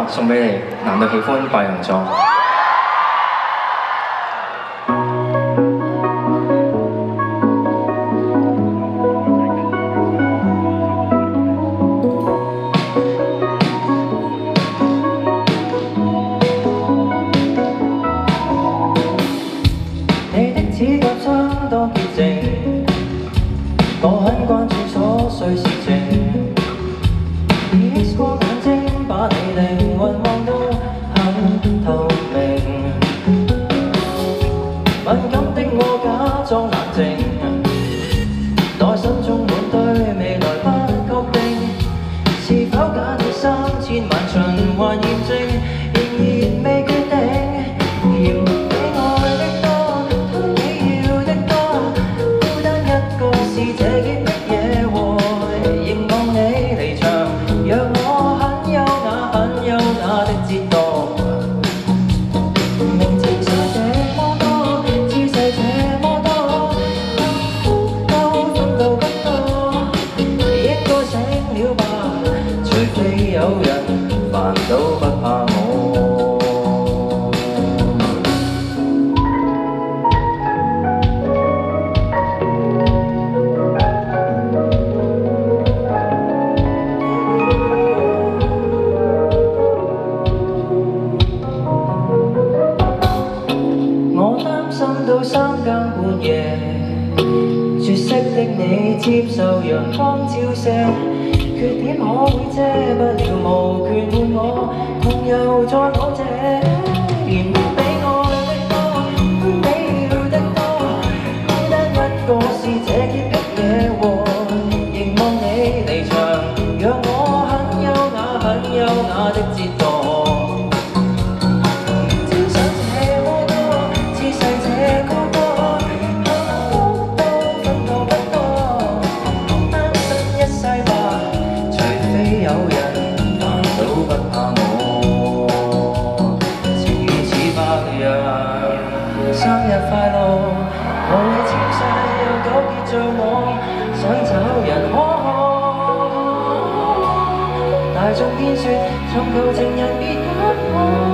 送俾你，男女喜歡白羊座。你的指甲相當潔淨，我很關注瑣碎事情。X 光眼睛把你靈魂望到很透明，敏感的我假裝冷靜，內心充滿對未來不確定，是否假你3000萬循環驗證，仍然未決定。要你愛的多，你要的多，孤單一個是這結的野禍，凝望你離場，讓我很優雅的折墮。明情緒這麼多，姿勢這麼多，幸福都分到不多，應該醒了吧？除非有人煩惱不怕我。到3更半夜，絕色的你接受陽光照射，缺點可會遮不了，無權換我同遊在我這嫌比愛的多，比要的多，孤單一個是這結的野禍，凝望你離場，讓我很優雅的折墮。生日快樂，無謂纖細又糾結像我，想找人可可。大眾偏說，尋求情人別不可。